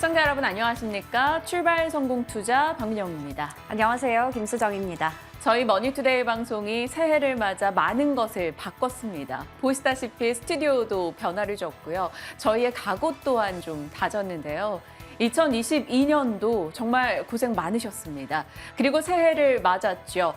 시청자 여러분 안녕하십니까? 출발 성공 투자 박민영입니다. 안녕하세요. 김수정입니다. 저희 머니투데이 방송이 새해를 맞아 많은 것을 바꿨습니다. 보시다시피 스튜디오도 변화를 줬고요. 저희의 각오 또한 좀 다졌는데요. 2022년도 정말 고생 많으셨습니다. 그리고 새해를 맞았죠.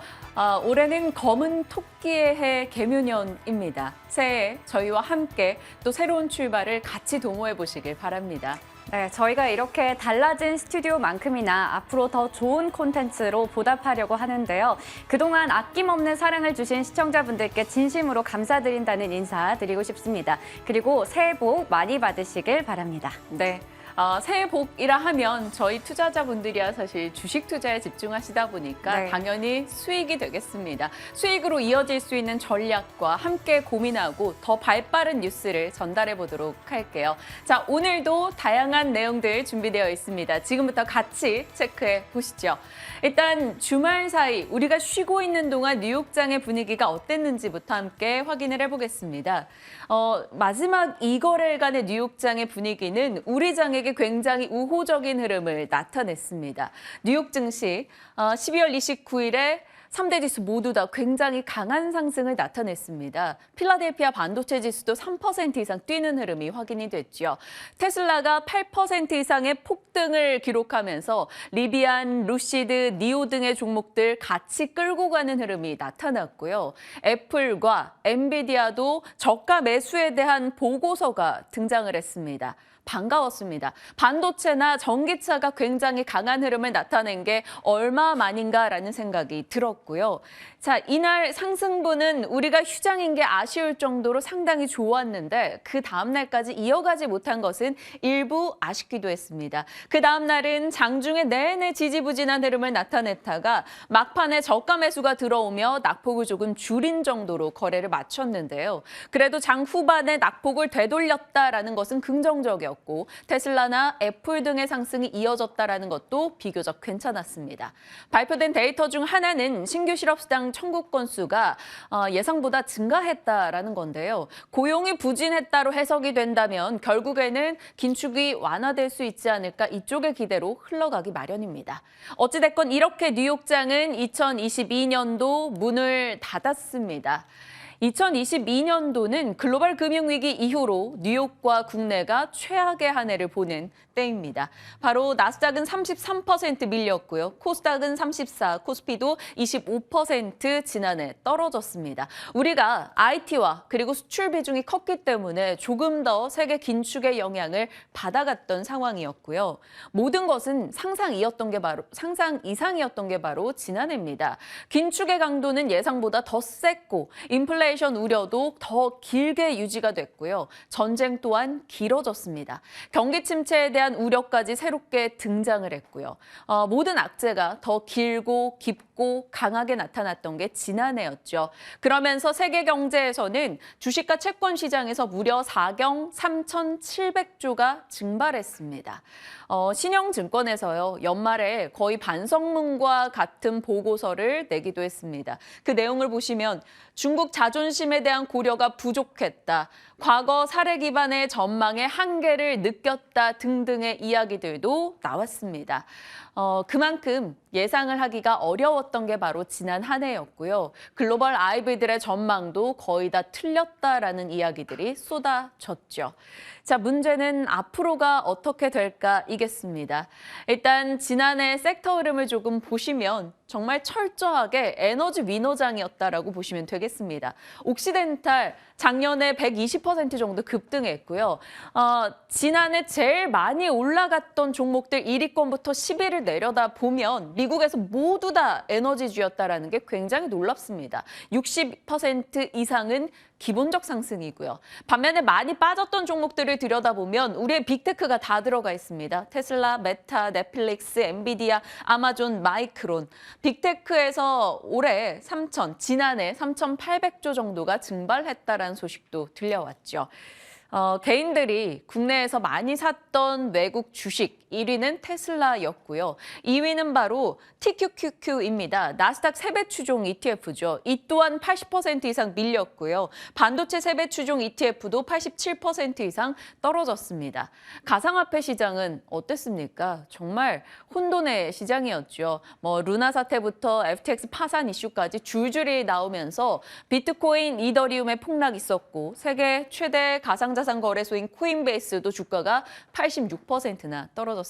올해는 검은 토끼의 해 개묘년입니다. 새해 저희와 함께 또 새로운 출발을 같이 동호해 보시길 바랍니다. 네, 저희가 이렇게 달라진 스튜디오만큼이나 앞으로 더 좋은 콘텐츠로 보답하려고 하는데요. 그동안 아낌없는 사랑을 주신 시청자분들께 진심으로 감사드린다는 인사 드리고 싶습니다. 그리고 새해 복 많이 받으시길 바랍니다. 네. 새해 복이라 하면 저희 투자자분들이야 사실 주식 투자에 집중하시다 보니까 네. 당연히 수익이 되겠습니다. 수익으로 이어질 수 있는 전략과 함께 고민하고 더 발빠른 뉴스를 전달해 보도록 할게요. 자, 오늘도 다양한 내용들 준비되어 있습니다. 지금부터 같이 체크해 보시죠. 일단 주말 사이 우리가 쉬고 있는 동안 뉴욕장의 분위기가 어땠는지부터 함께 확인을 해보겠습니다. 마지막 2거래일간의 뉴욕장의 분위기는 우리 장에게 굉장히 우호적인 흐름을 나타냈습니다. 뉴욕 증시 12월 29일에 3대 지수 모두 다 굉장히 강한 상승을 나타냈습니다. 필라델피아 반도체 지수도 3% 이상 뛰는 흐름이 확인이 됐죠. 테슬라가 8% 이상의 폭등을 기록하면서 리비안, 루시드, 니오 등의 종목들 같이 끌고 가는 흐름이 나타났고요. 애플과 엔비디아도 저가 매수에 대한 보고서가 등장을 했습니다. 반가웠습니다. 반도체나 전기차가 굉장히 강한 흐름을 나타낸 게 얼마만인가라는 생각이 들었고요. 자, 이날 상승분은 우리가 휴장인 게 아쉬울 정도로 상당히 좋았는데 그 다음 날까지 이어가지 못한 것은 일부 아쉽기도 했습니다. 그 다음 날은 장중에 내내 지지부진한 흐름을 나타냈다가 막판에 저가 매수가 들어오며 낙폭을 조금 줄인 정도로 거래를 마쳤는데요. 그래도 장 후반에 낙폭을 되돌렸다라는 것은 긍정적이었고 테슬라나 애플 등의 상승이 이어졌다라는 것도 비교적 괜찮았습니다. 발표된 데이터 중 하나는 신규 실업시장 청구 건수가 예상보다 증가했다라는 건데요. 고용이 부진했다로 해석이 된다면 결국에는 긴축이 완화될 수 있지 않을까 이쪽의 기대로 흘러가기 마련입니다. 어찌됐건 이렇게 뉴욕장은 2022년도 문을 닫았습니다. 2022년도는 글로벌 금융위기 이후로 뉴욕과 국내가 최악의 한 해를 보는 때입니다. 바로 나스닥은 33% 밀렸고요. 코스닥은 34%, 코스피도 25% 지난해 떨어졌습니다. 우리가 IT와 그리고 수출 비중이 컸기 때문에 조금 더 세계 긴축의 영향을 받아갔던 상황이었고요. 모든 것은 상상 이상이었던 게 바로 지난해입니다. 긴축의 강도는 예상보다 더 셌고 인플레이션 우려도 더 길게 유지가 됐고요. 전쟁 또한 길어졌습니다. 경기 침체에 대한 우려까지 새롭게 등장을 했고요. 모든 악재가 더 길고 깊고 강하게 나타났던 게 지난해였죠. 그러면서 세계 경제에서는 주식과 채권 시장에서 무려 4경 3,700조가 증발했습니다. 신영증권에서요. 연말에 거의 반성문과 같은 보고서를 내기도 했습니다. 그 내용을 보시면 중국 자존심에 대한 고려가 부족했다. 과거 사례 기반의 전망의 한계를 느꼈다 등등의 이야기들도 나왔습니다. 그만큼 예상을 하기가 어려웠던 게 바로 지난 한 해였고요. 글로벌 IB들의 전망도 거의 다 틀렸다라는 이야기들이 쏟아졌죠. 자, 문제는 앞으로가 어떻게 될까이겠습니다. 일단 지난해 섹터 흐름을 조금 보시면 정말 철저하게 에너지 위너장이었다라고 보시면 되겠습니다. 옥시덴탈 작년에 120% 정도 급등했고요. 지난해 제일 많이 올라갔던 종목들 1위권부터 10위를 내려다 보면 미국에서 모두 다 에너지주였다라는 게 굉장히 놀랍습니다. 60% 이상은 기본적 상승이고요. 반면에 많이 빠졌던 종목들을 들여다보면 우리의 빅테크가 다 들어가 있습니다. 테슬라, 메타, 넷플릭스, 엔비디아, 아마존, 마이크론. 빅테크에서 올해 지난해 3,800조 정도가 증발했다라는 소식도 들려왔죠. 개인들이 국내에서 많이 샀던 외국 주식 1위는 테슬라였고요. 2위는 바로 TQQQ입니다. 나스닥 세배 추종 ETF죠. 이 또한 80% 이상 밀렸고요. 반도체 세배 추종 ETF도 87% 이상 떨어졌습니다. 가상화폐 시장은 어땠습니까? 정말 혼돈의 시장이었죠. 루나 사태부터 FTX 파산 이슈까지 줄줄이 나오면서 비트코인, 이더리움의 폭락이 있었고 세계 최대 가상자산 거래소인 코인베이스도 주가가 86%나 떨어졌습니다.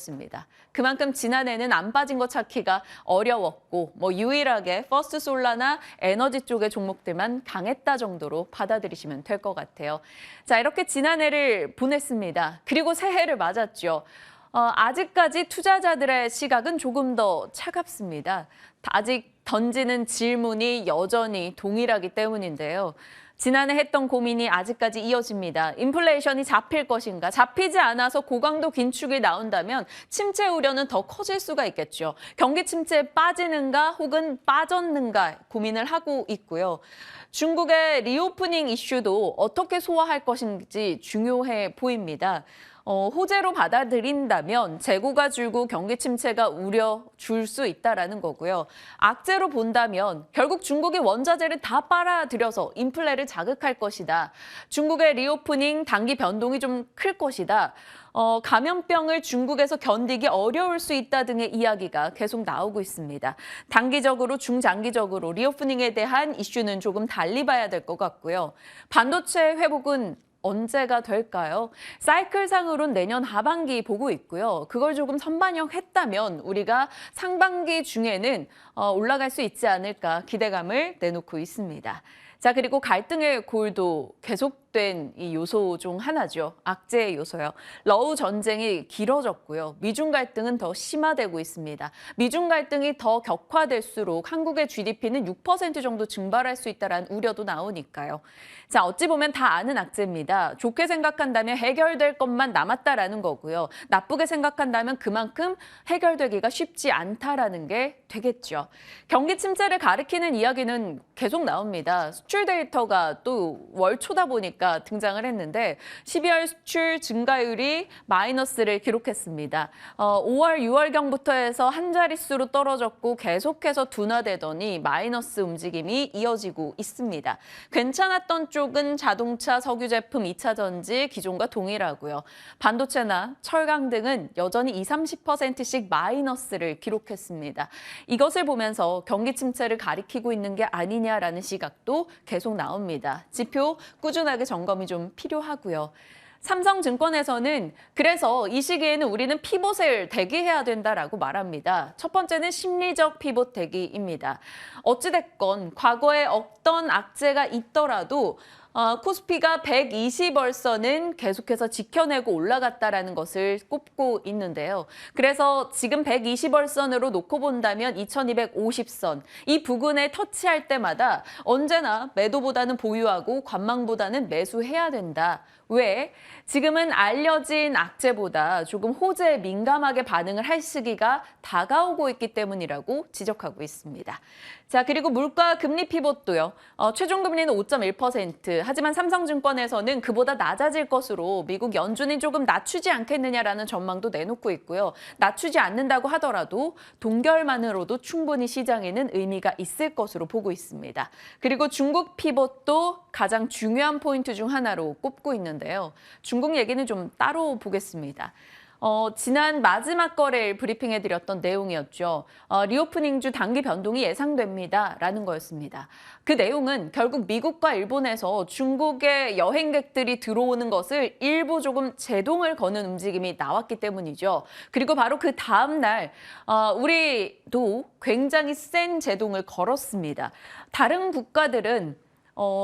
그만큼 지난해는 안 빠진 거 찾기가 어려웠고 유일하게 퍼스트솔라나 에너지 쪽의 종목들만 강했다 정도로 받아들이시면 될 것 같아요. 자, 이렇게 지난해를 보냈습니다. 그리고 새해를 맞았죠. 아직까지 투자자들의 시각은 조금 더 차갑습니다. 아직 던지는 질문이 여전히 동일하기 때문인데요. 지난해 했던 고민이 아직까지 이어집니다. 인플레이션이 잡힐 것인가? 잡히지 않아서 고강도 긴축이 나온다면 침체 우려는 더 커질 수가 있겠죠. 경기 침체에 빠지는가 혹은 빠졌는가 고민을 하고 있고요. 중국의 리오프닝 이슈도 어떻게 소화할 것인지 중요해 보입니다. 호재로 받아들인다면 재고가 줄고 경기 침체가 우려 줄 수 있다라는 거고요. 악재로 본다면 결국 중국이 원자재를 다 빨아들여서 인플레를 자극할 것이다. 중국의 리오프닝 단기 변동이 좀 클 것이다. 감염병을 중국에서 견디기 어려울 수 있다 등의 이야기가 계속 나오고 있습니다. 단기적으로 중장기적으로 리오프닝에 대한 이슈는 조금 달리 봐야 될 것 같고요. 반도체 회복은 언제가 될까요? 사이클상으로는 내년 하반기 보고 있고요. 그걸 조금 선반영했다면 우리가 상반기 중에는 올라갈 수 있지 않을까 기대감을 내놓고 있습니다. 자, 그리고 갈등의 골도 계속된 이 요소 중 하나죠. 악재의 요소요. 러우 전쟁이 길어졌고요. 미중 갈등은 더 심화되고 있습니다. 미중 갈등이 더 격화될수록 한국의 GDP는 6% 정도 증발할 수 있다는 우려도 나오니까요. 자, 어찌 보면 다 아는 악재입니다. 좋게 생각한다면 해결될 것만 남았다라는 거고요. 나쁘게 생각한다면 그만큼 해결되기가 쉽지 않다라는 게 되겠죠. 경기 침체를 가리키는 이야기는 계속 나옵니다. 수출 데이터가 또 월 초다 보니까 등장을 했는데 12월 수출 증가율이 마이너스를 기록했습니다. 5월, 6월경부터 해서 한 자릿수로 떨어졌고 계속해서 둔화되더니 마이너스 움직임이 이어지고 있습니다. 괜찮았던 쪽은 자동차, 석유 제품, 2차 전지 기존과 동일하고요. 반도체나 철강 등은 여전히 20-30%씩 마이너스를 기록했습니다. 이것을 보면서 경기 침체를 가리키고 있는 게 아니냐라는 시각도 계속 나옵니다. 지표 꾸준하게 점검이 좀 필요하고요. 삼성증권에서는 그래서 이 시기에는 우리는 피봇을 대기해야 된다라고 말합니다. 첫 번째는 심리적 피봇 대기입니다. 어찌됐건 과거에 어떤 악재가 있더라도 코스피가 120월선은 계속해서 지켜내고 올라갔다라는 것을 꼽고 있는데요. 그래서 지금 120월선으로 놓고 본다면 2250선, 이 부근에 터치할 때마다 언제나 매도보다는 보유하고 관망보다는 매수해야 된다. 왜? 지금은 알려진 악재보다 조금 호재에 민감하게 반응을 할 시기가 다가오고 있기 때문이라고 지적하고 있습니다. 자, 그리고 물가 금리 피봇도요. 최종 금리는 5.1%. 하지만 삼성증권에서는 그보다 낮아질 것으로 미국 연준이 조금 낮추지 않겠느냐라는 전망도 내놓고 있고요. 낮추지 않는다고 하더라도 동결만으로도 충분히 시장에는 의미가 있을 것으로 보고 있습니다. 그리고 중국 피봇도 가장 중요한 포인트 중 하나로 꼽고 있는데요. 중국 얘기는 좀 따로 보겠습니다. 지난 마지막 거래일 브리핑해드렸던 내용이었죠. 리오프닝 주 단기 변동이 예상됩니다라는 거였습니다. 그 내용은 결국 미국과 일본에서 중국의 여행객들이 들어오는 것을 일부 조금 제동을 거는 움직임이 나왔기 때문이죠. 그리고 바로 그 다음 날 우리도 굉장히 센 제동을 걸었습니다. 다른 국가들은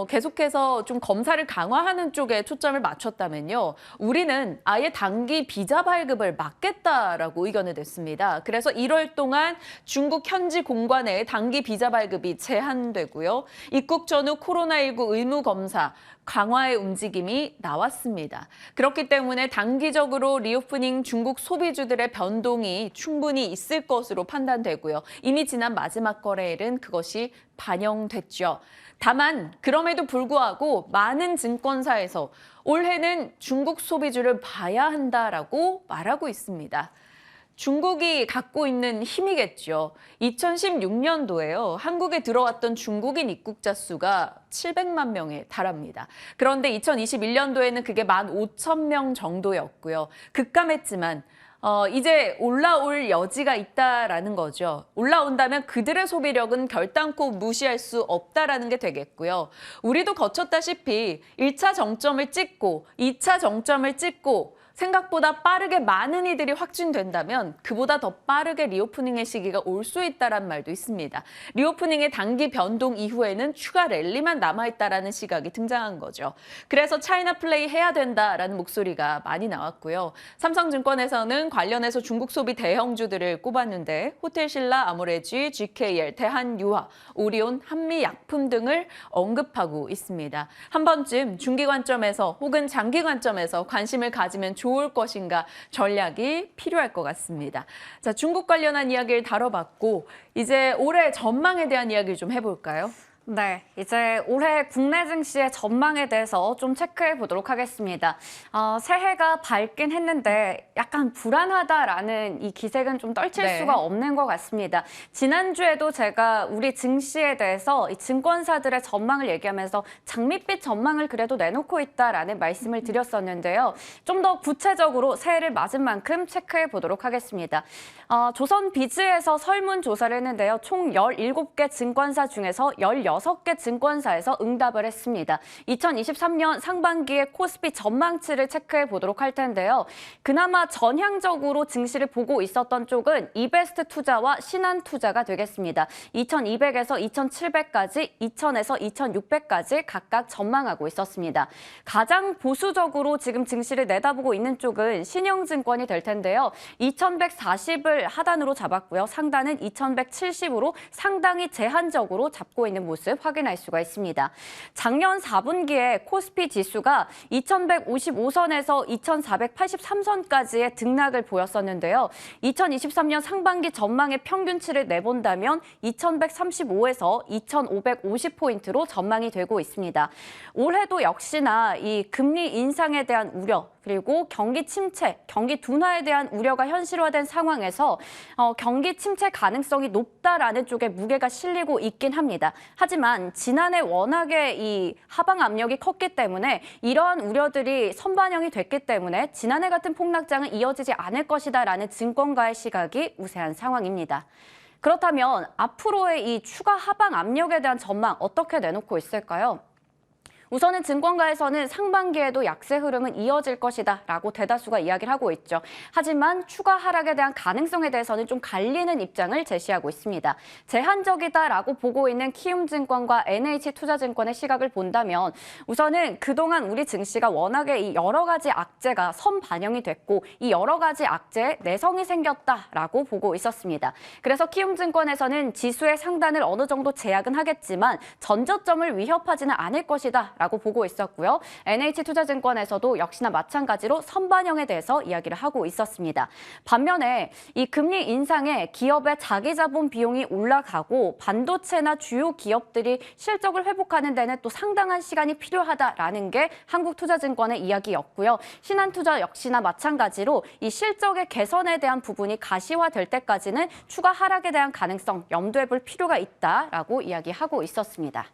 계속해서 좀 검사를 강화하는 쪽에 초점을 맞췄다면요. 우리는 아예 단기 비자 발급을 막겠다라고 의견을 냈습니다. 그래서 1월 동안 중국 현지 공관의 단기 비자 발급이 제한되고요. 입국 전후 코로나19 의무 검사 강화의 움직임이 나왔습니다. 그렇기 때문에 단기적으로 리오프닝 중국 소비주들의 변동이 충분히 있을 것으로 판단되고요. 이미 지난 마지막 거래일은 그것이 반영됐죠. 다만 그럼에도 불구하고 많은 증권사에서 올해는 중국 소비주를 봐야 한다라고 말하고 있습니다. 중국이 갖고 있는 힘이겠죠. 2016년도에요. 한국에 들어왔던 중국인 입국자 수가 700만 명에 달합니다. 그런데 2021년도에는 그게 15,000명 정도였고요. 급감했지만 이제 올라올 여지가 있다라는 거죠. 올라온다면 그들의 소비력은 결단코 무시할 수 없다라는 게 되겠고요. 우리도 거쳤다시피 1차 정점을 찍고 2차 정점을 찍고 생각보다 빠르게 많은 이들이 확진된다면 그보다 더 빠르게 리오프닝의 시기가 올 수 있다는 말도 있습니다. 리오프닝의 단기 변동 이후에는 추가 랠리만 남아있다라는 시각이 등장한 거죠. 그래서 차이나 플레이 해야 된다라는 목소리가 많이 나왔고요. 삼성증권에서는 관련해서 중국 소비 대형주들을 꼽았는데 호텔신라, 아모레지, GKL, 대한유화, 오리온, 한미약품 등을 언급하고 있습니다. 한 번쯤 중기 관점에서 혹은 장기 관점에서 관심을 가지면 좋을 것인가 전략이 필요할 것 같습니다. 자, 중국 관련한 이야기를 다뤄봤고 이제 올해 전망에 대한 이야기를 좀 해볼까요? 네, 이제 올해 국내 증시의 전망에 대해서 좀 체크해 보도록 하겠습니다. 새해가 밝긴 했는데 약간 불안하다라는 이 기색은 좀 떨칠 네. 수가 없는 것 같습니다. 지난주에도 제가 우리 증시에 대해서 이 증권사들의 전망을 얘기하면서 장밋빛 전망을 그래도 내놓고 있다라는 말씀을 드렸었는데요. 좀 더 구체적으로 새해를 맞은 만큼 체크해 보도록 하겠습니다. 조선비즈에서 설문조사를 했는데요. 총 17개 증권사 중에서 16개 증권사에서 응답을 했습니다. 2023년 상반기의 코스피 전망치를 체크해 보도록 할 텐데요. 그나마 전향적으로 증시를 보고 있었던 쪽은 이베스트 투자와 신한투자가 되겠습니다. 2200에서 2700까지, 2000에서 2600까지 각각 전망하고 있었습니다. 가장 보수적으로 지금 증시를 내다보고 있는 쪽은 신영증권이 될 텐데요. 2140을 하단으로 잡았고요. 상단은 2170으로 상당히 제한적으로 잡고 있는 모습 확인할 수가 있습니다. 작년 4분기에 코스피 지수가 2155선에서 2483선까지의 등락을 보였었는데요. 2023년 상반기 전망의 평균치를 내본다면 2135에서 2550포인트로 전망이 되고 있습니다. 올해도 역시나 이 금리 인상에 대한 우려, 그리고 경기 침체, 경기 둔화에 대한 우려가 현실화된 상황에서 경기 침체 가능성이 높다라는 쪽에 무게가 실리고 있긴 합니다. 하지만 지난해 워낙에 이 하방 압력이 컸기 때문에 이러한 우려들이 선반영이 됐기 때문에 지난해 같은 폭락장은 이어지지 않을 것이다라는 증권가의 시각이 우세한 상황입니다. 그렇다면 앞으로의 이 추가 하방 압력에 대한 전망 어떻게 내놓고 있을까요? 우선은 증권가에서는 상반기에도 약세 흐름은 이어질 것이다 라고 대다수가 이야기를 하고 있죠. 하지만 추가 하락에 대한 가능성에 대해서는 좀 갈리는 입장을 제시하고 있습니다. 제한적이다라고 보고 있는 키움증권과 NH투자증권의 시각을 본다면 우선은 그동안 우리 증시가 워낙에 이 여러 가지 악재가 선반영이 됐고 이 여러 가지 악재에 내성이 생겼다라고 보고 있었습니다. 그래서 키움증권에서는 지수의 상단을 어느 정도 제약은 하겠지만 전저점을 위협하지는 않을 것이다 라고 보고 있었고요. NH투자증권에서도 역시나 마찬가지로 선반영에 대해서 이야기를 하고 있었습니다. 반면에 이 금리 인상에 기업의 자기자본 비용이 올라가고 반도체나 주요 기업들이 실적을 회복하는 데는 또 상당한 시간이 필요하다라는 게 한국투자증권의 이야기였고요. 신한투자 역시나 마찬가지로 이 실적의 개선에 대한 부분이 가시화될 때까지는 추가 하락에 대한 가능성 염두에 볼 필요가 있다라고 이야기하고 있었습니다.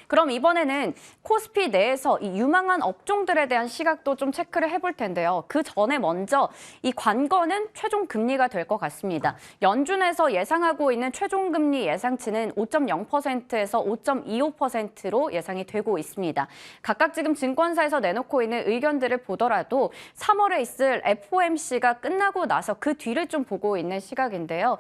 그럼 이번에는 코스피 내에서 이 유망한 업종들에 대한 시각도 좀 체크를 해볼 텐데요. 그 전에 먼저 이 관건은 최종 금리가 될 것 같습니다. 연준에서 예상하고 있는 최종 금리 예상치는 5.0%에서 5.25%로 예상이 되고 있습니다. 각각 지금 증권사에서 내놓고 있는 의견들을 보더라도 3월에 있을 FOMC가 끝나고 나서 그 뒤를 좀 보고 있는 시각인데요.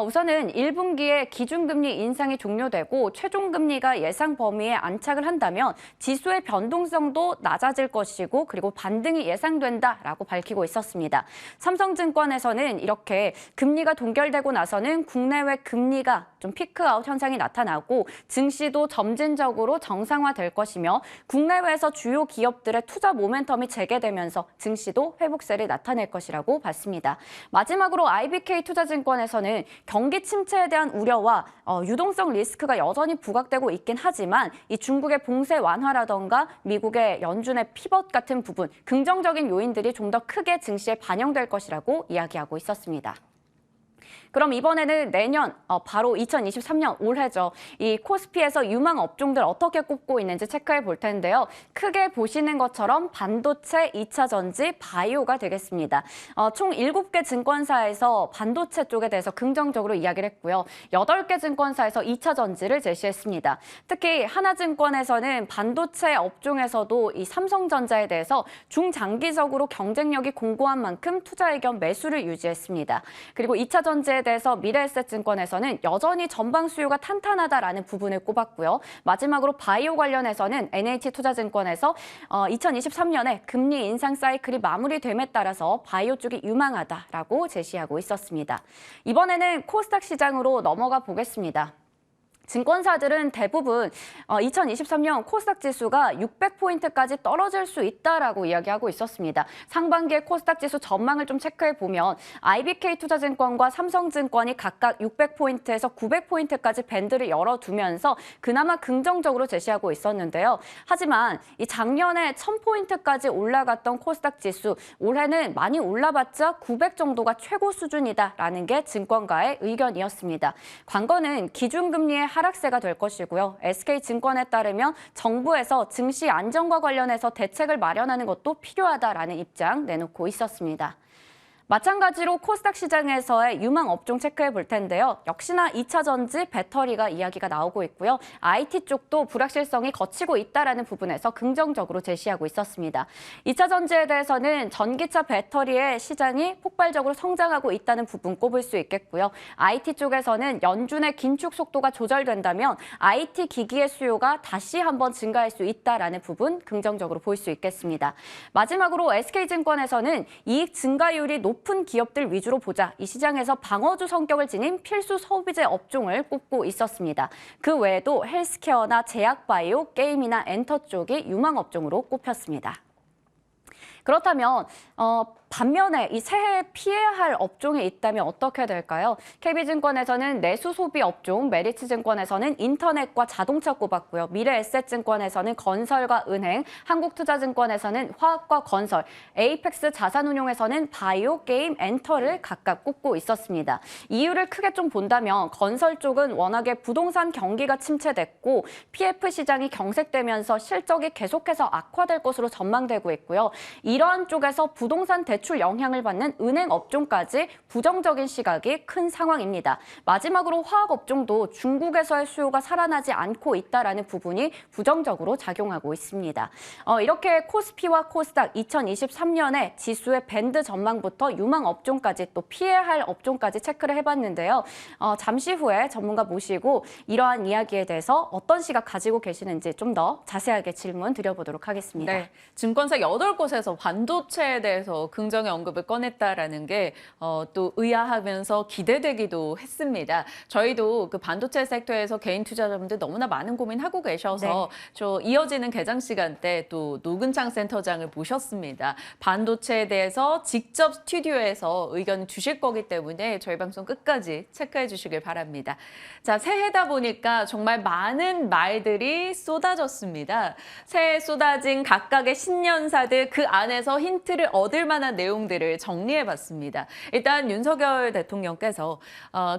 우선은 1분기에 기준금리 인상이 종료되고 최종 금리가 예상 범위에 안착을 한다면 지수의 변동성도 낮아질 것이고 그리고 반등이 예상된다라고 밝히고 있었습니다. 삼성증권에서는 이렇게 금리가 동결되고 나서는 국내외 금리가 좀 피크아웃 현상이 나타나고 증시도 점진적으로 정상화될 것이며 국내외에서 주요 기업들의 투자 모멘텀이 재개되면서 증시도 회복세를 나타낼 것이라고 봤습니다. 마지막으로 IBK투자증권에서는 경기 침체에 대한 우려와 유동성 리스크가 여전히 부각되고 있긴 하지만 이 중국의 봉쇄 완화라던가 미국의 연준의 피벗 같은 부분, 긍정적인 요인들이 좀 더 크게 증시에 반영될 것이라고 이야기하고 있었습니다. 그럼 이번에는 내년, 바로 2023년 올해죠. 이 코스피에서 유망 업종들 어떻게 꼽고 있는지 체크해 볼 텐데요. 크게 보시는 것처럼 반도체, 2차 전지, 바이오가 되겠습니다. 총 7개 증권사에서 반도체 쪽에 대해서 긍정적으로 이야기를 했고요. 8개 증권사에서 2차 전지를 제시했습니다. 특히 하나증권에서는 반도체 업종에서도 이 삼성전자에 대해서 중장기적으로 경쟁력이 공고한 만큼 투자 의견 매수를 유지했습니다. 그리고 2차 전지에 대해서 미래에셋증권에서는 여전히 전방 수요가 탄탄하다라는 부분을 꼽았고요. 마지막으로 바이오 관련해서는 NH투자증권에서 2023년에 금리 인상 사이클이 마무리됨에 따라서 바이오 쪽이 유망하다라고 제시하고 있었습니다. 이번에는 코스닥 시장으로 넘어가 보겠습니다. 증권사들은 대부분 2023년 코스닥 지수가 600포인트까지 떨어질 수 있다라고 이야기하고 있었습니다. 상반기에 코스닥 지수 전망을 좀 체크해 보면 IBK투자증권과 삼성증권이 각각 600포인트에서 900포인트까지 밴드를 열어두면서 그나마 긍정적으로 제시하고 있었는데요. 하지만 이 작년에 1000포인트까지 올라갔던 코스닥 지수, 올해는 많이 올라봤자 900 정도가 최고 수준이다라는 게 증권가의 의견이었습니다. 관건은 기준금리의 하락세가 될 것이고요. SK증권에 따르면 정부에서 증시 안정과 관련해서 대책을 마련하는 것도 필요하다라는 입장 내놓고 있었습니다. 마찬가지로 코스닥 시장에서의 유망 업종 체크해 볼 텐데요. 역시나 2차 전지, 배터리가 이야기가 나오고 있고요. IT 쪽도 불확실성이 거치고 있다라는 부분에서 긍정적으로 제시하고 있었습니다. 2차 전지에 대해서는 전기차 배터리의 시장이 폭발적으로 성장하고 있다는 부분 꼽을 수 있겠고요. IT 쪽에서는 연준의 긴축 속도가 조절된다면 IT 기기의 수요가 다시 한번 증가할 수 있다라는 부분 긍정적으로 볼 수 있겠습니다. 마지막으로 SK증권에서는 이익 증가율이 높은 기업들 위주로 보자. 이 시장에서 방어주 성격을 지닌 필수 소비재 업종을 꼽고 있었습니다. 그 외에도 헬스케어나 제약바이오, 게임이나 엔터 쪽이 유망 업종으로 꼽혔습니다. 그렇다면 반면에 이 새해에 피해야 할 업종이 있다면 어떻게 될까요? KB증권에서는 내수 소비 업종, 메리츠증권에서는 인터넷과 자동차 꼽았고요. 미래에셋증권에서는 건설과 은행, 한국투자증권에서는 화학과 건설, 에이펙스 자산운용에서는 바이오, 게임, 엔터를 각각 꼽고 있었습니다. 이유를 크게 좀 본다면 건설 쪽은 워낙에 부동산 경기가 침체됐고 PF 시장이 경색되면서 실적이 계속해서 악화될 것으로 전망되고 있고요. 이러한 쪽에서 부동산 대출 영향을 받는 은행 업종까지 부정적인 시각이 큰 상황입니다. 마지막으로 화학 업종도 중국에서의 수요가 살아나지 않고 있다라는 부분이 부정적으로 작용하고 있습니다. 이렇게 코스피와 코스닥 2023년에 지수의 밴드 전망부터 유망 업종까지 또 피해야 할 업종까지 체크를 해봤는데요. 잠시 후에 전문가 모시고 이러한 이야기에 대해서 어떤 시각 가지고 계시는지 좀 더 자세하게 질문 드려보도록 하겠습니다. 네, 증권사 8곳에서 반도체에 대해서 긍정의 언급을 꺼냈다라는 게 또 의아하면서 기대되기도 했습니다. 저희도 그 반도체 섹터에서 개인 투자자분들 너무나 많은 고민하고 계셔서 저 이어지는 개장 시간 때 또 노근창 센터장을 모셨습니다. 반도체에 대해서 직접 스튜디오에서 의견 주실 거기 때문에 저희 방송 끝까지 체크해 주시길 바랍니다. 자, 새해다 보니까 정말 많은 말들이 쏟아졌습니다. 새해 쏟아진 각각의 신년사들 그 안에서 힌트를 얻을 만한 내용들을 정리해봤습니다. 일단 윤석열 대통령께서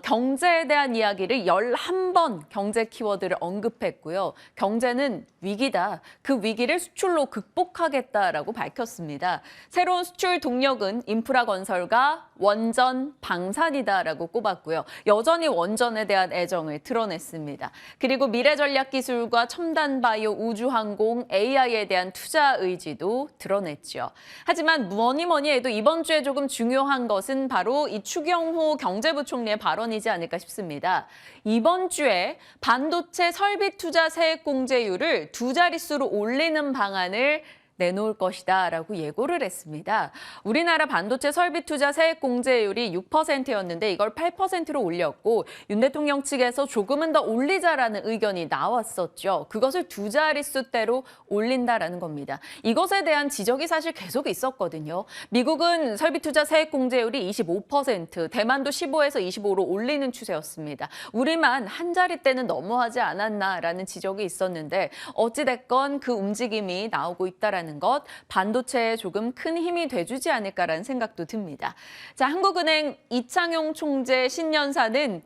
경제에 대한 이야기를 11번 경제 키워드를 언급했고요. 경제는 위기다. 그 위기를 수출로 극복하겠다라고 밝혔습니다. 새로운 수출 동력은 인프라 건설과 원전, 방산이다라고 꼽았고요. 여전히 원전에 대한 애정을 드러냈습니다. 그리고 미래전략기술과 첨단 바이오, 우주항공, AI에 대한 투자 의지도 드러냈죠. 하지만 뭐니 해도 이번 주에 조금 중요한 것은 바로 이 추경호 경제부총리의 발언이지 않을까 싶습니다. 이번 주에 반도체 설비 투자 세액 공제율을 2자릿수로 올리는 방안을 내놓을 것이다라고 예고를 했습니다. 우리나라 반도체 설비 투자 세액 공제율이 6%였는데 이걸 8%로 올렸고 윤 대통령 측에서 조금은 더 올리자라는 의견이 나왔었죠. 그것을 두 자릿수대로 올린다라는 겁니다. 이것에 대한 지적이 사실 계속 있었거든요. 미국은 설비 투자 세액 공제율이 25%, 대만도 15에서 25로 올리는 추세였습니다. 우리만 한 자릿대는 너무하지 않았나라는 지적이 있었는데 어찌됐건 그 움직임이 나오고 있다라는 것, 반도체에 조금 큰 힘이 돼주지 않을까라는 생각도 듭니다. 자, 한국은행 이창용 총재 신년사는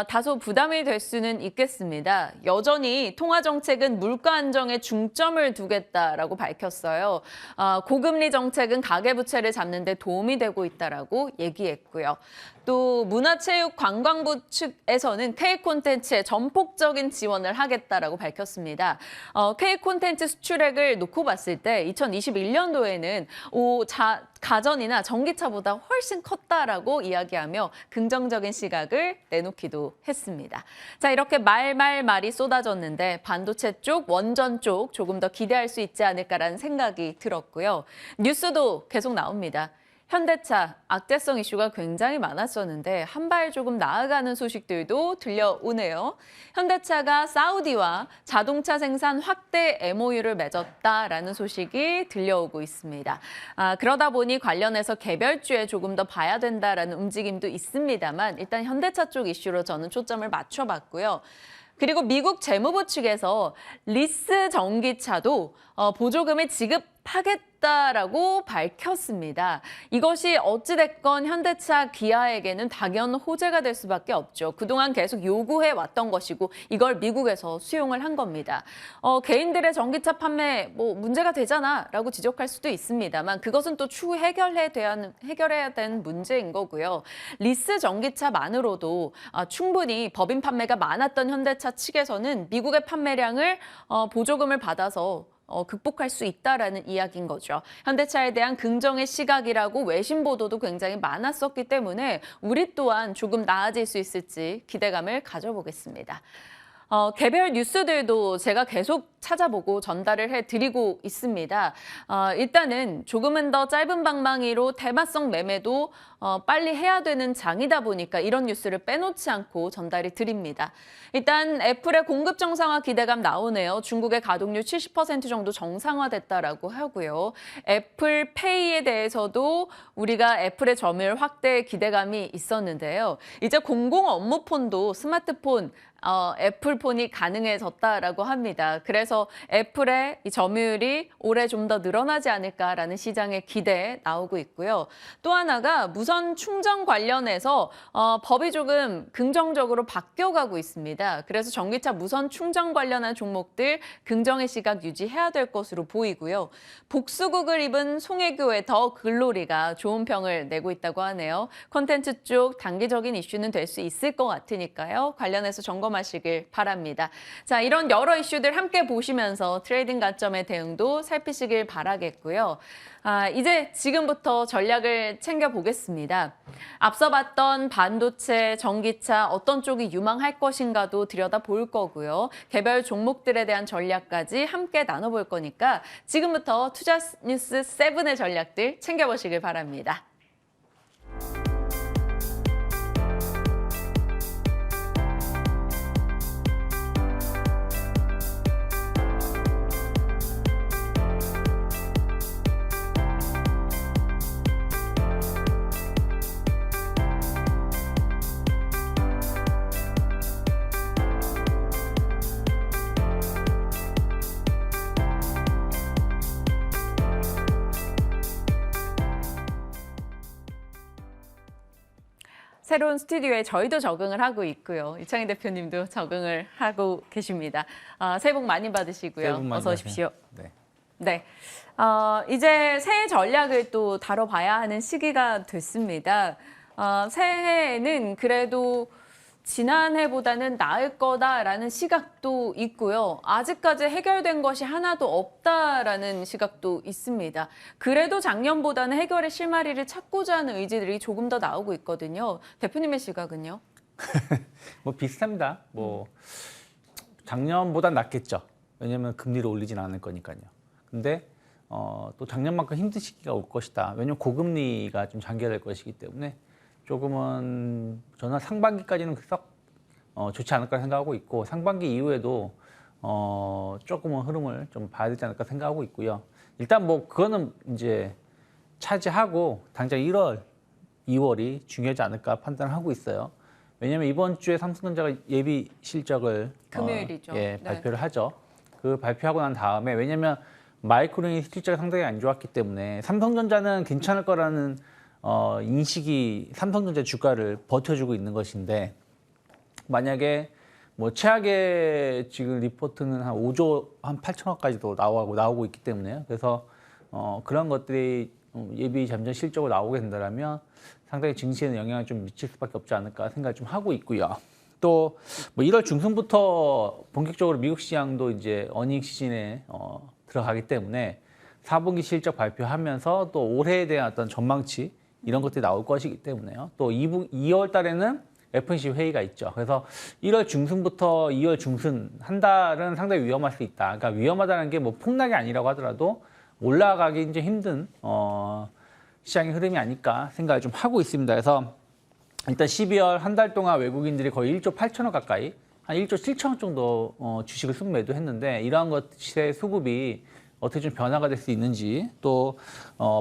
다소 부담이 될 수는 있겠습니다. 여전히 통화 정책은 물가 안정에 중점을 두겠다라고 밝혔어요. 고금리 정책은 가계부채를 잡는 데 도움이 되고 있다라고 얘기했고요. 또 문화체육관광부 측에서는 K 콘텐츠에 전폭적인 지원을 하겠다라고 밝혔습니다. K 콘텐츠 수출액을 놓고 봤을 때 2021년도에는 가전이나 전기차보다 훨씬 컸다라고 이야기하며 긍정적인 시각을 내놓기도 했습니다. 자, 이렇게 말이 쏟아졌는데 반도체 쪽, 원전 쪽 조금 더 기대할 수 있지 않을까라는 생각이 들었고요. 뉴스도 계속 나옵니다. 현대차 악재성 이슈가 굉장히 많았었는데 한 발 조금 나아가는 소식들도 들려오네요. 현대차가 사우디와 자동차 생산 확대 MOU를 맺었다라는 소식이 들려오고 있습니다. 그러다 보니 관련해서 개별주에 조금 더 봐야 된다라는 움직임도 있습니다만 일단 현대차 쪽 이슈로 저는 초점을 맞춰봤고요. 그리고 미국 재무부 측에서 리스 전기차도 보조금을 지급하겠다라고 밝혔습니다. 이것이 어찌됐건 현대차, 기아에게는 당연 호재가 될 수밖에 없죠. 그동안 계속 요구해 왔던 것이고 이걸 미국에서 수용을 한 겁니다. 개인들의 전기차 판매 문제가 되잖아라고 지적할 수도 있습니다만 그것은 또 추후 해결해야 되는 문제인 거고요. 리스 전기차만으로도 충분히 법인 판매가 많았던 현대차 측에서는 미국의 판매량을 보조금을 받아서 극복할 수 있다라는 이야기인 거죠. 현대차에 대한 긍정의 시각이라고 외신 보도도 굉장히 많았었기 때문에 우리 또한 조금 나아질 수 있을지 기대감을 가져보겠습니다. 개별 뉴스들도 제가 계속 찾아보고 전달을 해드리고 있습니다. 일단은 조금은 더 짧은 방망이로 테마성 매매도 빨리 해야 되는 장이다 보니까 이런 뉴스를 빼놓지 않고 전달이 드립니다. 일단 애플의 공급 정상화 기대감 나오네요. 중국의 가동률 70% 정도 정상화됐다라고 하고요. 애플페이에 대해서도 우리가 애플의 점유율 확대 기대감이 있었는데요. 이제 공공 업무폰도 스마트폰, 애플폰이 가능해졌다라고 합니다. 그래서 애플의 이 점유율이 올해 좀 더 늘어나지 않을까라는 시장의 기대 나오고 있고요. 또 하나가 무선 충전 관련해서 법이 조금 긍정적으로 바뀌어가고 있습니다. 그래서 전기차 무선 충전 관련한 종목들 긍정의 시각 유지해야 될 것으로 보이고요. 복수국을 입은 송혜교의 더 글로리가 좋은 평을 내고 있다고 하네요. 콘텐츠 쪽 단기적인 이슈는 될 수 있을 것 같으니까요. 관련해서 점검하시길 바랍니다. 자, 이런 여러 이슈들 함께 보시면서 트레이딩 관점의 대응도 살피시길 바라겠고요. 이제 지금부터 전략을 챙겨보겠습니다. 앞서 봤던 반도체, 전기차 어떤 쪽이 유망할 것인가도 들여다볼 거고요. 개별 종목들에 대한 전략까지 함께 나눠볼 거니까 지금부터 투자뉴스 7의 전략들 챙겨보시길 바랍니다. 새로운 스튜디오에 저희도 적응을 하고 있고요. 이창희 대표님도 적응을 하고 계십니다. 새해 복 많이 받으시고요. 새해 복 많이 어서 오십시오. 네. 네. 이제 새해 전략을 또 다뤄봐야 하는 시기가 됐습니다. 새해에는 그래도 지난해보다는 나을 거다라는 시각도 있고요. 아직까지 해결된 것이 하나도 없다라는 시각도 있습니다. 그래도 작년보다는 해결의 실마리를 찾고자 하는 의지들이 조금 더 나오고 있거든요. 대표님의 시각은요? 뭐 비슷합니다. 뭐 작년보다 낫겠죠. 왜냐하면 금리를 올리진 않을 거니까요. 근데 또 작년만큼 힘든 시기가 올 것이다. 왜냐하면 고금리가 좀 장기화될 것이기 때문에 조금은 저는 상반기까지는 썩 좋지 않을까 생각하고 있고 상반기 이후에도 조금은 흐름을 좀 봐야 되지 않을까 생각하고 있고요. 일단 뭐 그거는 이제 차지하고 당장 1월, 2월이 중요하지 않을까 판단하고 있어요. 왜냐하면 이번 주에 삼성전자가 예비 실적을 금요일이죠. 예, 네. 발표를 하죠. 그 발표하고 난 다음에 왜냐하면 마이크론이 실적이 상당히 안 좋았기 때문에 삼성전자는 괜찮을 거라는 인식이 삼성전자 주가를 버텨주고 있는 것인데 만약에 뭐 최악의 지금 리포트는 한 5조 한 8천억까지도 나오고 있기 때문에요. 그래서 그런 것들이 예비 잠정 실적으로 나오게 된다면 상당히 증시에는 영향을 좀 미칠 수밖에 없지 않을까 생각을 좀 하고 있고요. 또 뭐 1월 중순부터 본격적으로 미국 시장도 이제 어닝 시즌에 들어가기 때문에 4분기 실적 발표하면서 또 올해에 대한 어떤 전망치 이런 것들이 나올 것이기 때문에요. 또 2월 달에는 FOMC 회의가 있죠. 그래서 1월 중순부터 2월 중순 한 달은 상당히 위험할 수 있다. 그러니까 위험하다는 게 뭐 폭락이 아니라고 하더라도 올라가기 이제 힘든 시장의 흐름이 아닐까 생각을 좀 하고 있습니다. 그래서 일단 12월 한 달 동안 외국인들이 거의 1조 8천억 가까이 한 1조 7천억 정도 주식을 순매도했는데 이러한 것의 수급이 어떻게 좀 변화가 될 수 있는지 또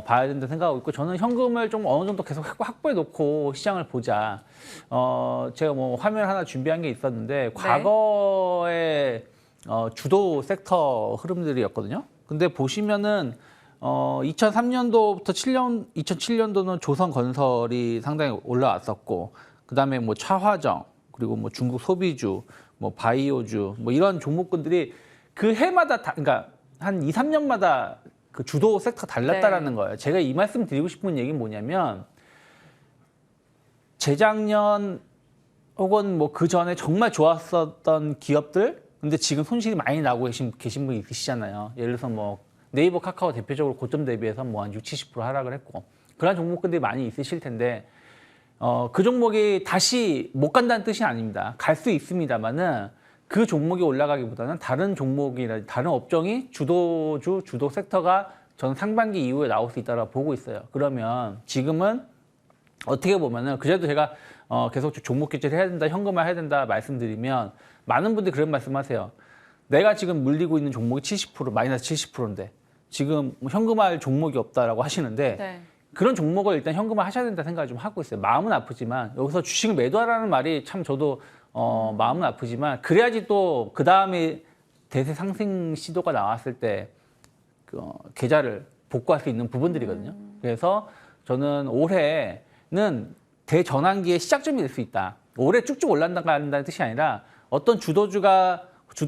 봐야 된다 생각하고 있고 저는 현금을 좀 어느 정도 계속 확보해 놓고 시장을 보자. 제가 뭐 화면 하나 준비한 게 있었는데 과거의 주도 섹터 흐름들이었거든요. 근데 보시면은 2003년도부터 2007년도는 조선건설이 상당히 올라왔었고 그다음에 뭐 차화정 그리고 뭐 중국 소비주, 뭐 바이오주 뭐 이런 종목군들이 그 해마다 그러니까 한 2, 3년마다 그 주도 섹터 달랐다라는 거예요. 제가 이 말씀 드리고 싶은 얘기는 뭐냐면 재작년 혹은 뭐 그 전에 정말 좋았었던 기업들 근데 지금 손실이 많이 나고 계신 분이 있으시잖아요. 예를 들어서 뭐 네이버, 카카오 대표적으로 고점 대비해서 뭐 한 60, 70% 하락을 했고 그런 종목들이 많이 있으실 텐데 그 종목이 다시 못 간다는 뜻이 아닙니다. 갈 수 있습니다만은 그 종목이 올라가기보다는 다른 종목이나 다른 업종이 주도 섹터가 저는 상반기 이후에 나올 수 있다고 보고 있어요. 그러면 지금은 어떻게 보면은 그래도 제가 계속 종목 교체를 해야 된다, 현금화 해야 된다 말씀드리면 많은 분들이 그런 말씀하세요. 내가 지금 물리고 있는 종목이 70% 마이너스 70%인데 지금 현금화할 종목이 없다라고 하시는데 네. 그런 종목을 일단 현금화 하셔야 된다 생각을 좀 하고 있어요. 마음은 아프지만 여기서 주식을 매도하라는 말이 참 저도 마음은 아프지만 그래야지 또 그 다음에 대세 상승 시도가 나왔을 때 계좌를 복구할 수 있는 부분들이거든요. 그래서 저는 올해는 대전환기의 시작점이 될 수 있다. 올해 쭉쭉 올라간다는 뜻이 아니라 어떤 주도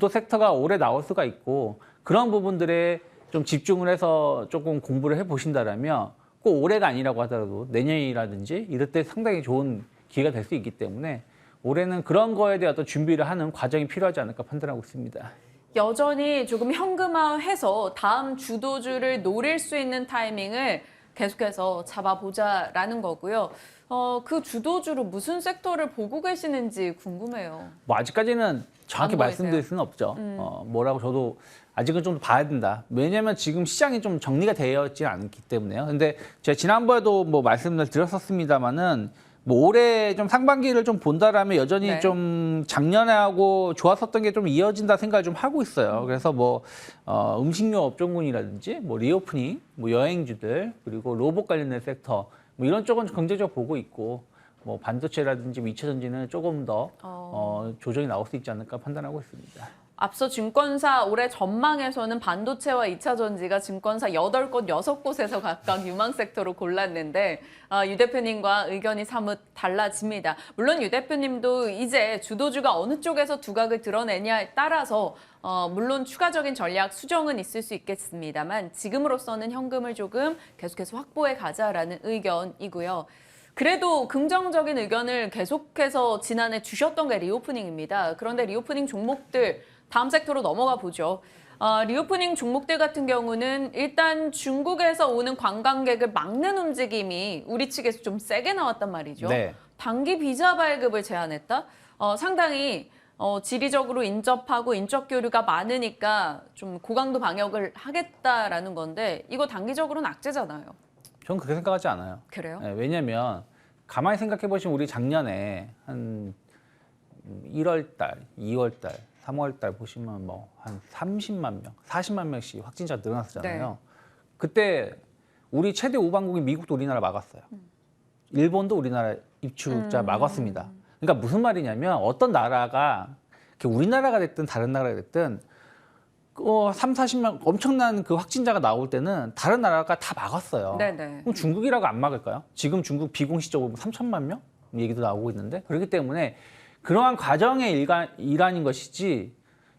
섹터가 올해 나올 수가 있고 그런 부분들에 좀 집중을 해서 조금 공부를 해보신다라면 꼭 올해가 아니라고 하더라도 내년이라든지 이럴 때 상당히 좋은 기회가 될 수 있기 때문에 올해는 그런 거에 대한 어떤 준비를 하는 과정이 필요하지 않을까 판단하고 있습니다. 여전히 조금 현금화해서 다음 주도주를 노릴 수 있는 타이밍을 계속해서 잡아보자라는 거고요. 그 주도주로 무슨 섹터를 보고 계시는지 궁금해요. 뭐 아직까지는 정확히 안 보이세요? 말씀드릴 수는 없죠. 뭐라고 저도 아직은 좀 봐야 된다. 왜냐하면 지금 시장이 좀 정리가 되어 있지 않기 때문에요. 근데 제가 지난번에도 뭐 말씀을 드렸었습니다마는 뭐 올해 좀 상반기를 좀 본다라면 여전히 네. 좀 작년에 하고 좋았었던 게 좀 이어진다 생각을 좀 하고 있어요. 그래서 뭐 음식료 업종군이라든지 뭐 리오프닝, 뭐 여행주들 그리고 로봇 관련된 섹터 뭐 이런 쪽은 긍정적으로 보고 있고 뭐 반도체라든지 2차 전지는 조금 더 조정이 나올 수 있지 않을까 판단하고 있습니다. 앞서 증권사 올해 전망에서는 반도체와 2차 전지가 증권사 8곳, 6곳에서 각각 유망 섹터로 골랐는데 유 대표님과 의견이 사뭇 달라집니다. 물론 유 대표님도 이제 주도주가 어느 쪽에서 두각을 드러내냐에 따라서 물론 추가적인 전략 수정은 있을 수 있겠습니다만 지금으로서는 현금을 조금 계속해서 확보해 가자라는 의견이고요. 그래도 긍정적인 의견을 계속해서 지난해 주셨던 게 리오프닝입니다. 그런데 리오프닝 종목들 다음 섹터로 넘어가 보죠. 리오프닝 종목들 같은 경우는 일단 중국에서 오는 관광객을 막는 움직임이 우리 측에서 좀 세게 나왔단 말이죠. 네. 단기 비자 발급을 제한했다? 상당히 지리적으로 인접하고 인적 교류가 많으니까 좀 고강도 방역을 하겠다라는 건데 이거 단기적으로는 악재잖아요. 저는 그렇게 생각하지 않아요. 그래요? 네, 왜냐면 가만히 생각해 보시면 우리 작년에 한 1월 달, 2월 달, 3월 달 보시면 뭐 한 30만 명, 40만 명씩 확진자 늘어났었잖아요. 네. 그때 우리 최대 우방국인 미국도 우리나라 막았어요. 일본도 우리나라 입출자 막았습니다. 그러니까 무슨 말이냐면 어떤 나라가 우리나라가 됐든 다른 나라가 됐든 3, 40만 엄청난 그 확진자가 나올 때는 다른 나라가 다 막았어요. 네네. 그럼 중국이라고 안 막을까요? 지금 중국 비공식적으로 3천만 명 얘기도 나오고 있는데 그렇기 때문에 그러한 과정의 일환인 것이지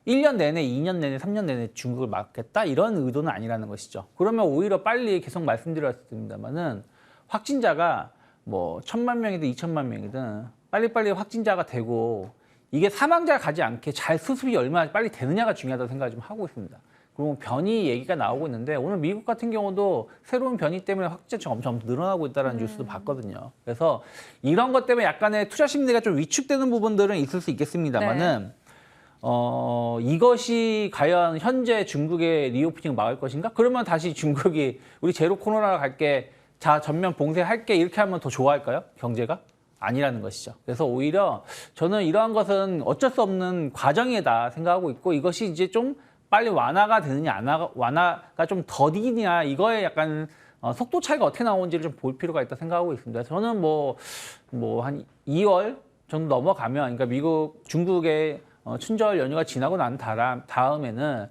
1년 내내, 2년 내내, 3년 내내 중국을 막겠다 이런 의도는 아니라는 것이죠. 그러면 오히려 빨리 계속 말씀드렸습니다만은 확진자가 뭐 1,000만 명이든 2천만 명이든 빨리빨리 확진자가 되고 이게 사망자가 가지 않게 잘 수습이 얼마나 빨리 되느냐가 중요하다고 생각을 좀 하고 있습니다. 그리고 변이 얘기가 나오고 있는데 오늘 미국 같은 경우도 새로운 변이 때문에 확진자가 엄청 늘어나고 있다는 뉴스도 봤거든요. 그래서 이런 것 때문에 약간의 투자 심리가 좀 위축되는 부분들은 있을 수 있겠습니다만은 이것이 과연 현재 중국의 리오프닝을 막을 것인가? 그러면 다시 중국이 우리 제로 코로나로 갈게, 자 전면 봉쇄할게 이렇게 하면 더 좋아할까요? 경제가? 아니라는 것이죠. 그래서 오히려 저는 이러한 것은 어쩔 수 없는 과정이다 생각하고 있고 이것이 이제 좀 빨리 완화가 되느냐 완화가 좀 더디냐 이거에 약간 속도 차이가 어떻게 나오는지를 좀 볼 필요가 있다 생각하고 있습니다. 저는 뭐 한 2월 정도 넘어가면 그러니까 중국의 춘절 연휴가 지나고 난 다음에는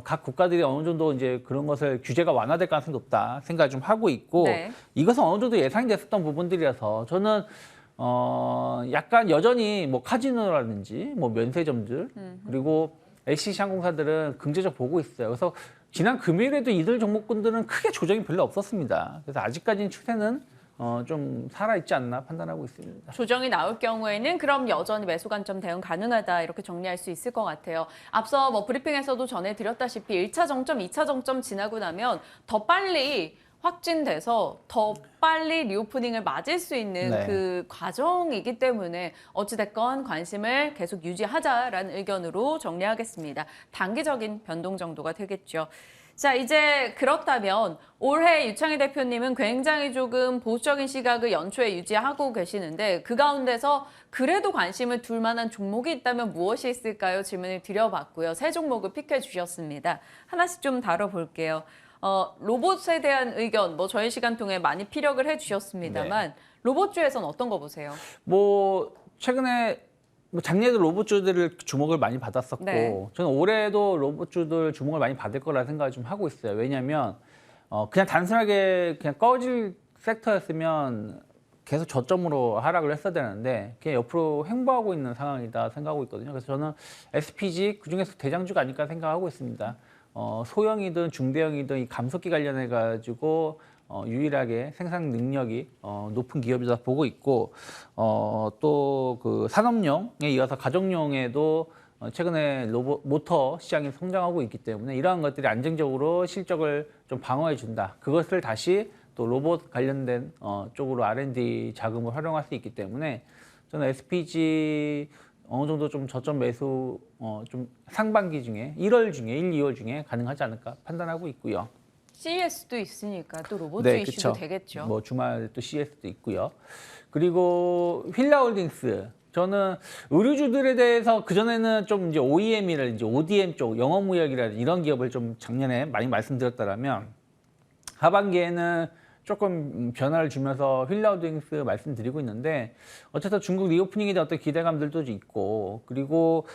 각 국가들이 어느 정도 이제 그런 것을 규제가 완화될 가능성이 높다 생각을 좀 하고 있고 네. 이것은 어느 정도 예상이 됐었던 부분들이라서 저는 약간 여전히 뭐 카지노라든지 뭐 면세점들 그리고 LCC 항공사들은 긍정적 보고 있어요. 그래서 지난 금요일에도 이들 종목군들은 크게 조정이 별로 없었습니다. 그래서 아직까지는 추세는 좀 살아있지 않나 판단하고 있습니다. 조정이 나올 경우에는 그럼 여전히 매수 관점 대응 가능하다 이렇게 정리할 수 있을 것 같아요. 앞서 뭐 브리핑에서도 전해드렸다시피 1차 정점, 2차 정점 지나고 나면 더 빨리 확진돼서 더 빨리 리오프닝을 맞을 수 있는 네. 그 과정이기 때문에 어찌됐건 관심을 계속 유지하자라는 의견으로 정리하겠습니다. 단기적인 변동 정도가 되겠죠. 자, 이제 그렇다면 올해 유창희 대표님은 굉장히 조금 보수적인 시각을 연초에 유지하고 계시는데 그 가운데서 그래도 관심을 둘 만한 종목이 있다면 무엇이 있을까요? 질문을 드려봤고요. 세 종목을 픽해 주셨습니다. 하나씩 좀 다뤄볼게요. 로봇에 대한 의견, 뭐 저희 시간 통해 많이 피력을 해주셨습니다만 로봇주에서는 어떤 거 보세요? 뭐 최근에 뭐 작년에도 로봇주들을 주목을 많이 받았었고 네. 저는 올해도 로봇주들 주목을 많이 받을 거라 생각을 좀 하고 있어요. 왜냐하면 그냥 단순하게 그냥 꺼질 섹터였으면 계속 저점으로 하락을 했어야 되는데 그냥 옆으로 횡보하고 있는 상황이다 생각하고 있거든요. 그래서 저는 SPG 그중에서 대장주가 아닐까 생각하고 있습니다. 소형이든 중대형이든 이 감속기 관련해 가지고 유일하게 생산 능력이 높은 기업이다 보고 있고 또 그 산업용에 이어서 가정용에도 최근에 모터 시장이 성장하고 있기 때문에 이러한 것들이 안정적으로 실적을 좀 방어해 준다. 그것을 다시 또 로봇 관련된 쪽으로 R&D 자금을 활용할 수 있기 때문에 저는 SPG 어느 정도 좀 저점 매수 좀 상반기 중에 1월 중에 1, 2월 중에 가능하지 않을까 판단하고 있고요. CES도 있으니까 또 로봇주 네, 이슈도 그쵸. 되겠죠. 뭐 주말 또 CS도 있고요. 그리고 휠라홀딩스 저는 의류주들에 대해서 그전에는 좀 이제 OEM이라든지 ODM 쪽 영어무역이라든지 이런 기업을 좀 작년에 많이 말씀드렸다면 하반기에는 조금 변화를 주면서 휠라홀딩스 말씀드리고 있는데 어쨌든 중국 리오프닝에 대한 어떤 기대감들도 있고 그리고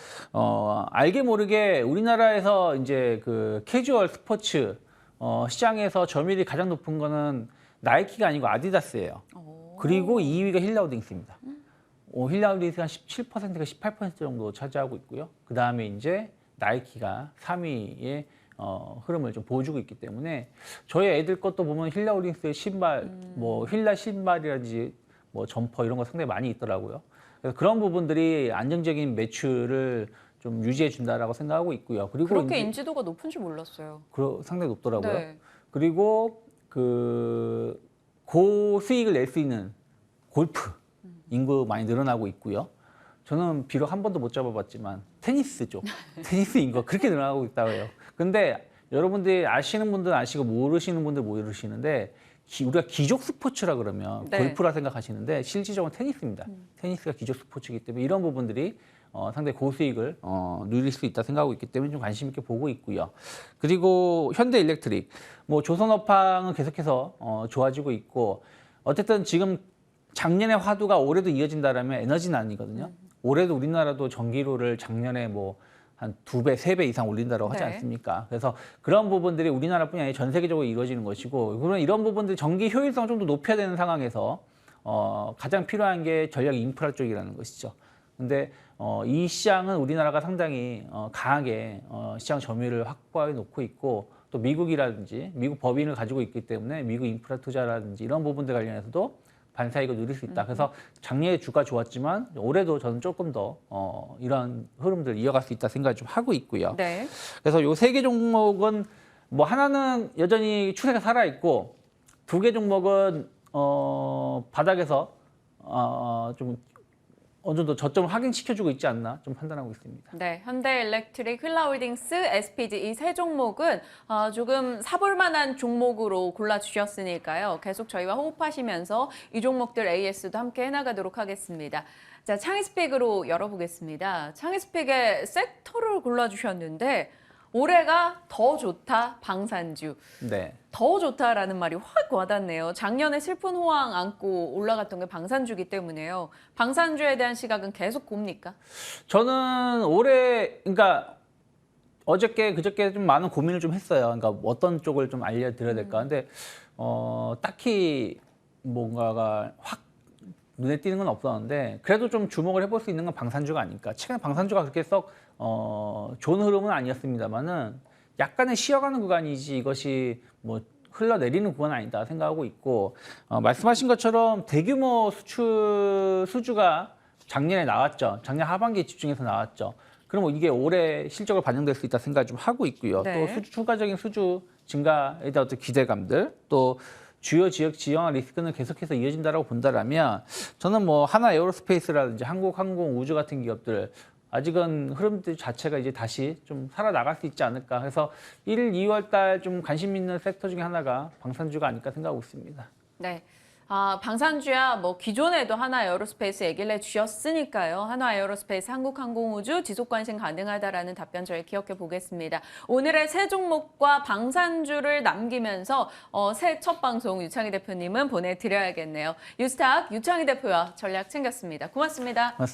알게 모르게 우리나라에서 이제 그 캐주얼 스포츠 시장에서 점유율이 가장 높은 거는 나이키가 아니고 아디다스예요. 그리고 2위가 힐라우딩스입니다. 힐라우딩스가 17%가 18% 정도 차지하고 있고요. 그 다음에 이제 나이키가 3위에 흐름을 좀 보여주고 있기 때문에 저희 애들 것도 보면 힐라우딩스의 신발, 뭐 힐라 신발이라든지 뭐 점퍼 이런 거 상당히 많이 있더라고요. 그래서 그런 부분들이 안정적인 매출을 좀 유지해 준다라고 생각하고 있고요. 그리고 그렇게 이제 인지도가 높은 줄 몰랐어요. 상당히 높더라고요. 네. 그리고 그 고수익을 낼 수 있는 골프 인구 많이 늘어나고 있고요. 저는 비록 한 번도 못 잡아봤지만 테니스죠. 테니스인 거 그렇게 늘어나고 있다고 해요. 근데 여러분들이 아시는 분들은 아시고 모르시는 분들 모르시는데 우리가 귀족 스포츠라 그러면 네. 골프라 생각하시는데 실질적으로 테니스입니다. 테니스가 귀족 스포츠이기 때문에 이런 부분들이 상당히 고수익을 누릴 수 있다 생각하고 있기 때문에 좀 관심 있게 보고 있고요. 그리고 현대일렉트릭, 뭐 조선업황은 계속해서 좋아지고 있고 어쨌든 지금 작년의 화두가 올해도 이어진다라면 에너지난이거든요. 올해도 우리나라도 전기료를 작년에 뭐 한 2배, 3배 이상 올린다고 하지 네. 않습니까? 그래서 그런 부분들이 우리나라뿐이 아니라 전 세계적으로 이루어지는 것이고 그런 이런 부분들이 전기 효율성을 좀 더 높여야 되는 상황에서 가장 필요한 게 전략 인프라 쪽이라는 것이죠. 근데 이 시장은 우리나라가 상당히 강하게 시장 점유율을 확보해 놓고 있고 또 미국이라든지 미국 법인을 가지고 있기 때문에 미국 인프라 투자라든지 이런 부분들 관련해서도 반사이익을 누릴 수 있다. 그래서 작년에 주가 좋았지만 올해도 저는 조금 더 이런 흐름들 이어갈 수 있다 생각을 좀 하고 있고요. 네. 그래서 요 3개 종목은 뭐 하나는 여전히 추세가 살아 있고 2개 종목은 바닥에서 좀 어느 정도 저점을 확인시켜주고 있지 않나 좀 판단하고 있습니다. 네, 현대일렉트릭, 휠라홀딩스, SPG 이 세 종목은 조금 사볼 만한 종목으로 골라주셨으니까요. 계속 저희와 호흡하시면서 이 종목들 AS도 함께 해나가도록 하겠습니다. 자, 창의스픽으로 열어보겠습니다. 창의스픽의 섹터를 골라주셨는데 올해가 더 좋다, 방산주. 네. 더 좋다라는 말이 확 와닿네요. 작년에 슬픈 호황 안고 올라갔던 게 방산주기 때문에요. 방산주에 대한 시각은 계속 곱니까? 저는 올해 그러니까 어저께 그저께 좀 많은 고민을 좀 했어요. 그러니까 어떤 쪽을 좀 알려드려야 될까. 근데 딱히 뭔가가 확 눈에 띄는 건 없었는데 그래도 좀 주목을 해볼 수 있는 건 방산주가 아닐까. 최근에 방산주가 그렇게 썩 좋은 흐름은 아니었습니다만은 약간의 쉬어가는 구간이지 이것이 뭐 흘러내리는 구간은 아니다 생각하고 있고 말씀하신 것처럼 대규모 수출 수주가 작년에 나왔죠. 작년 하반기에 집중해서 나왔죠. 그럼 이게 올해 실적으로 반영될 수 있다 생각을 좀 하고 있고요. 네. 또 추가적인 수주 증가에 대한 어떤 기대감들 또 주요 지역 지형화 리스크는 계속해서 이어진다라고 본다라면 저는 뭐 하나 에어로스페이스라든지 한국항공 우주 같은 기업들 아직은 흐름들 자체가 이제 다시 좀 살아나갈 수 있지 않을까. 그래서 1, 2월 달 좀 관심 있는 섹터 중에 하나가 방산주가 아닐까 생각하고 있습니다. 네. 방산주야 뭐 기존에도 하나 에어로스페이스 얘기를 해주셨으니까요. 하나 에어로스페이스, 한국항공우주 지속 관심 가능하다라는 답변 저희 기억해 보겠습니다. 오늘의 세 종목과 방산주를 남기면서 새 첫 방송 유창희 대표님은 보내드려야겠네요. 유스탁 유창희 대표와 전략 챙겼습니다. 고맙습니다. 고맙습니다.